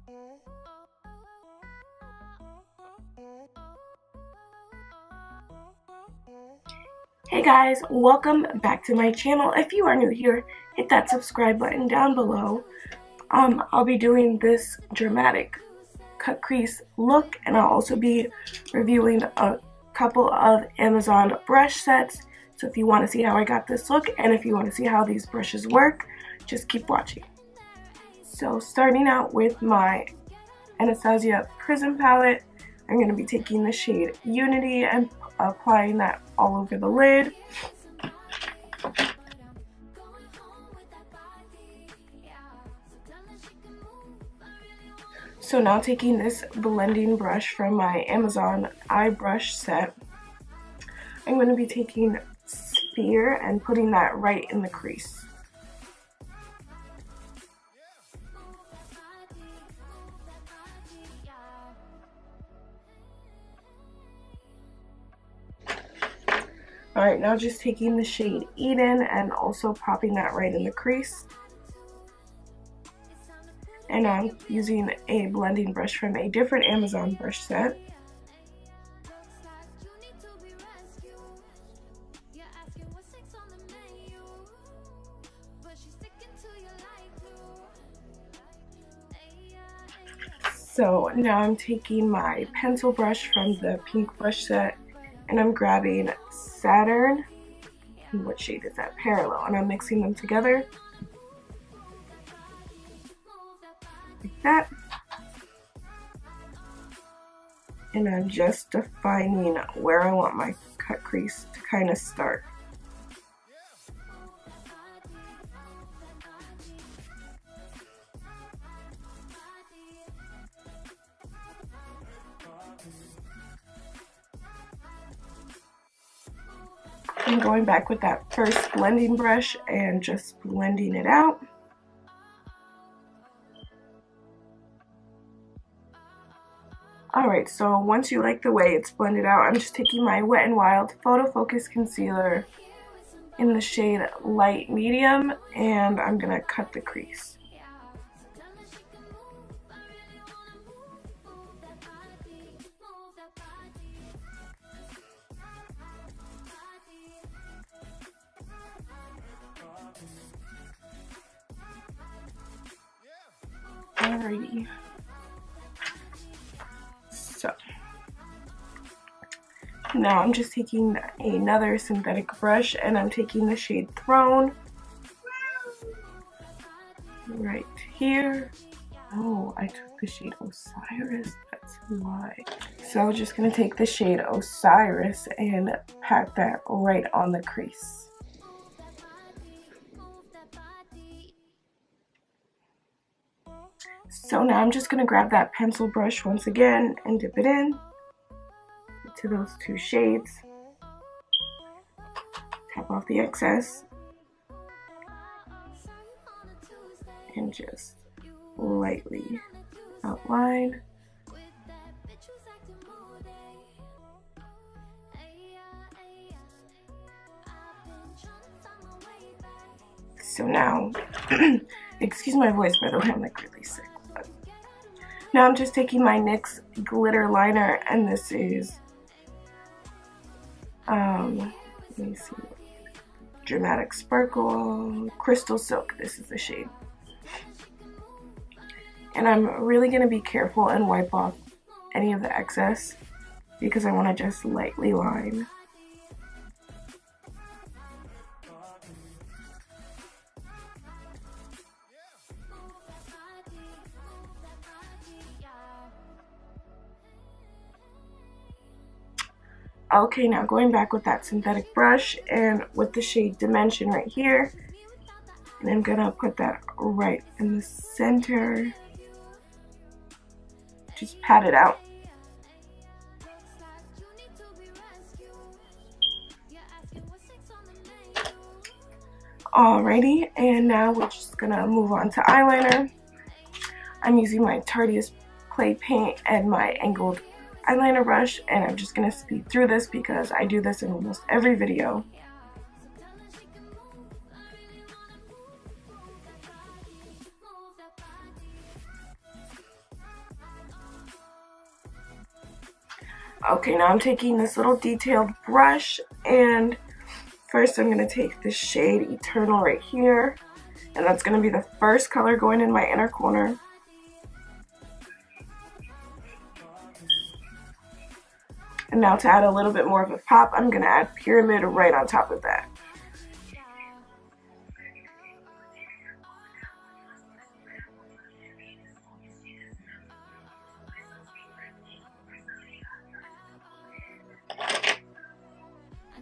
Hey guys, welcome back to my channel. If you are new here, hit that subscribe button down below. I'll be doing this dramatic cut crease look, and I'll also be reviewing a couple of Amazon brush sets. So if you want to see how I got this look, and if you want to see how these brushes work, just keep watching. So starting out with my Anastasia Prism palette, I'm going to be taking the shade Unity and applying that all over the lid. So now taking this blending brush from my Amazon eye brush set, I'm going to be taking Sphere and putting that right in the crease. Alright, now just taking the shade Eden and also popping that right in the crease. And I'm using a blending brush from a different Amazon brush set. So now I'm taking my pencil brush from the pink brush set, and I'm grabbing Saturn, and what shade is that? Parallel, and I'm mixing them together like that. And I'm just defining where I want my cut crease to kind of start. I'm going back with that first blending brush and just blending it out. Alright, so once you like the way it's blended out, I'm just taking my Wet n Wild Photo Focus Concealer in the shade Light Medium, and I'm going to cut the crease. Alrighty. So now I'm just taking another synthetic brush and I'm taking the shade Throne right here. Oh, I took the shade Osiris, that's why. So just gonna take the shade Osiris and pat that right on the crease. So now I'm just gonna grab that pencil brush once again and dip it in to those two shades. Tap off the excess and just lightly outline. So now, excuse my voice by the way, I'm like really sick. But now I'm just taking my NYX glitter liner, and this is, let me see, Dramatic Sparkle, Crystal Silk, this is the shade. And I'm really going to be careful and wipe off any of the excess because I want to just lightly line. Okay, now going back with that synthetic brush and with the shade Dimension right here, and I'm gonna put that right in the center. Just pat it out. Alrighty, and now we're just gonna move on to eyeliner. I'm using my Tarte's clay paint and my angled eyeliner brush, and I'm just going to speed through this because I do this in almost every video. Okay, now I'm taking this little detailed brush, and first I'm going to take the shade Eternal right here, and that's going to be the first color going in my inner corner. And now to add a little bit more of a pop, I'm going to add Pyramid right on top of that.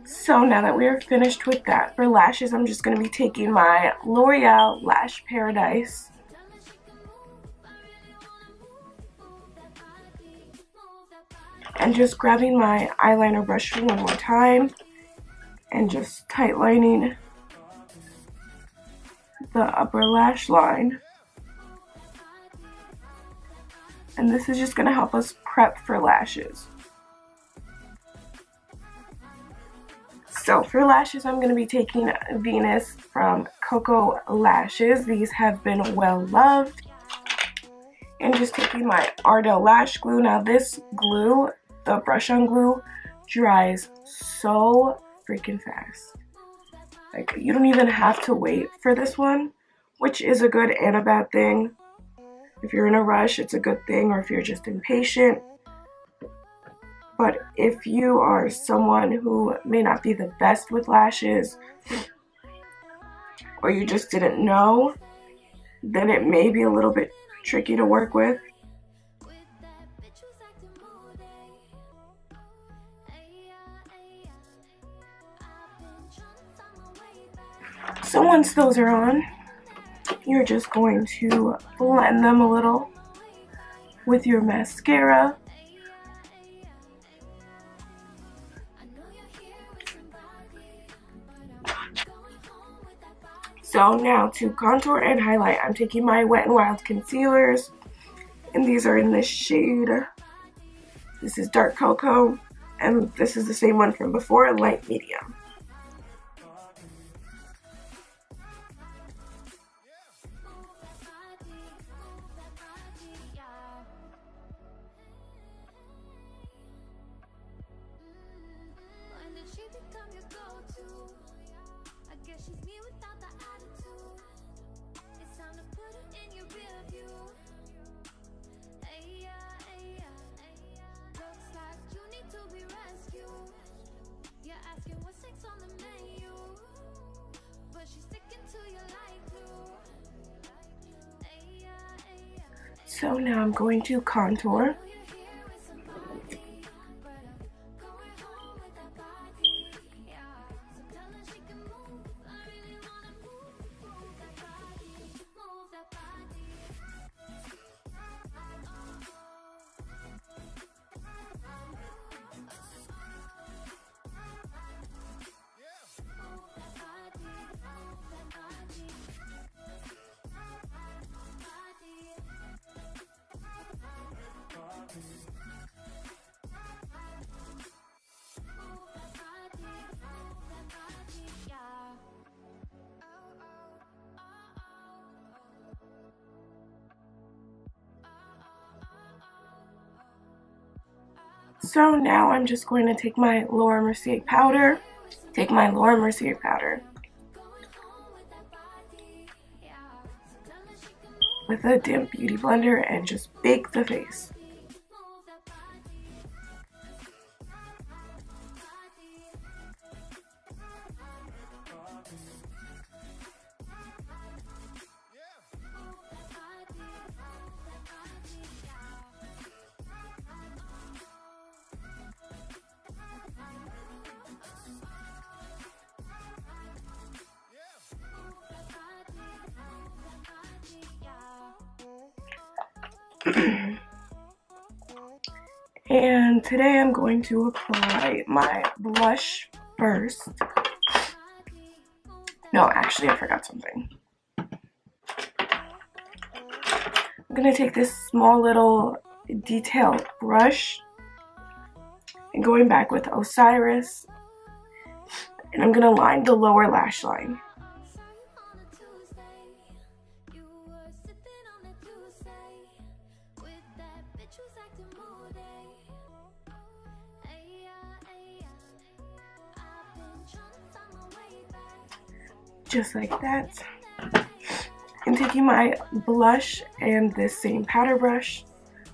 So now that we are finished with that, for lashes, I'm just going to be taking my L'Oreal Lash Paradise. And just grabbing my eyeliner brush one more time and just tight lining the upper lash line. And this is just going to help us prep for lashes. So for lashes, I'm going to be taking Venus from Coco Lashes. These have been well loved. And just taking my Ardell Lash Glue. Now this glue, the brush on glue, dries so freaking fast. Like, you don't even have to wait for this one, which is a good and a bad thing. If you're in a rush, it's a good thing, or if you're just impatient. But if you are someone who may not be the best with lashes, or you just didn't know, then it may be a little bit tricky to work with. So once those are on, you're just going to blend them a little with your mascara. So now to contour and highlight, I'm taking my Wet n Wild concealers, and these are in this shade. This is Dark Cocoa, and this is the same one from before, Light Medium. So now I'm going to contour. So now I'm just going to take my Laura Mercier powder, with a damp beauty blender and just bake the face. And today I'm going to apply my blush first. No, actually I forgot something. I'm going to take this small little detailed brush and going back with Osiris, and I'm going to line the lower lash line. just like that. I'm taking my blush and this same powder brush.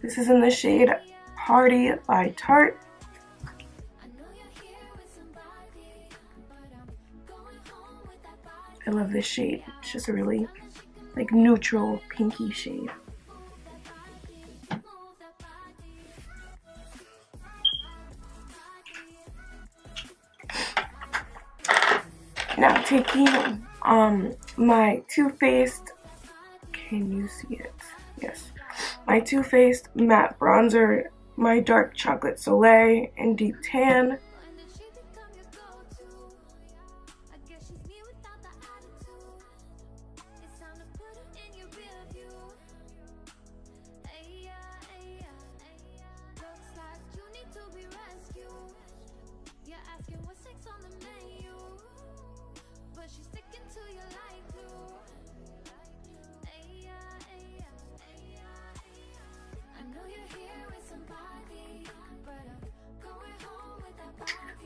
This is in the shade Party by Tarte. I love this shade. It's just a really like neutral pinky shade. Now taking my Too Faced, can you see it? Yes. My Too Faced matte bronzer, my dark chocolate soleil and deep tan.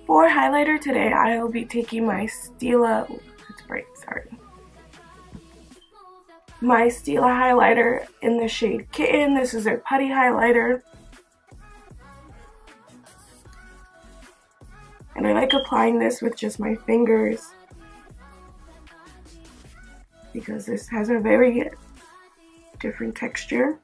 For highlighter today, I'll be taking my Stila, it's bright, sorry. My Stila highlighter in the shade Kitten. This is their putty highlighter. And I like applying this with just my fingers because this has a very different texture.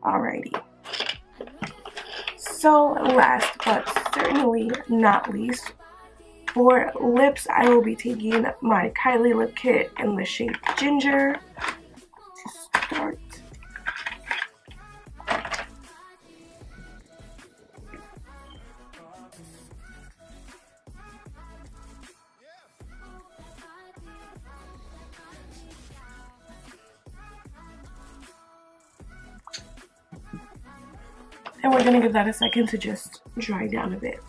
Alrighty. So last but certainly not least, for lips, I will be taking my Kylie lip kit in the shade Ginger to start. And we're going to give that a second to just dry down a bit.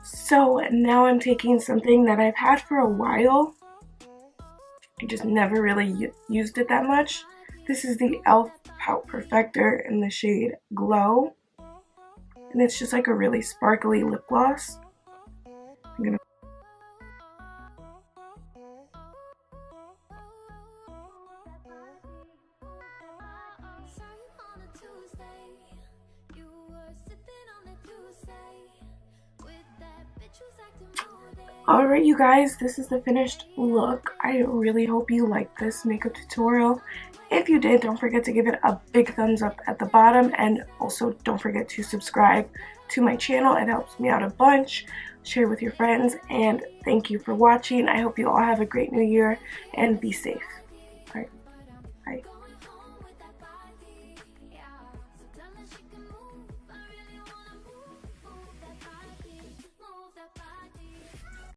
So now I'm taking something that I've had for a while. I just never really used it that much. This is the e.l.f. Pout Perfector in the shade Glow. And it's just like a really sparkly lip gloss. I'm gonna Alright you guys, this is the finished look. I really hope you liked this makeup tutorial. If you did, don't forget to give it a big thumbs up at the bottom, and also don't forget to subscribe to my channel. It helps me out a bunch. Share with your friends, and thank you for watching. I hope you all have a great new year and be safe.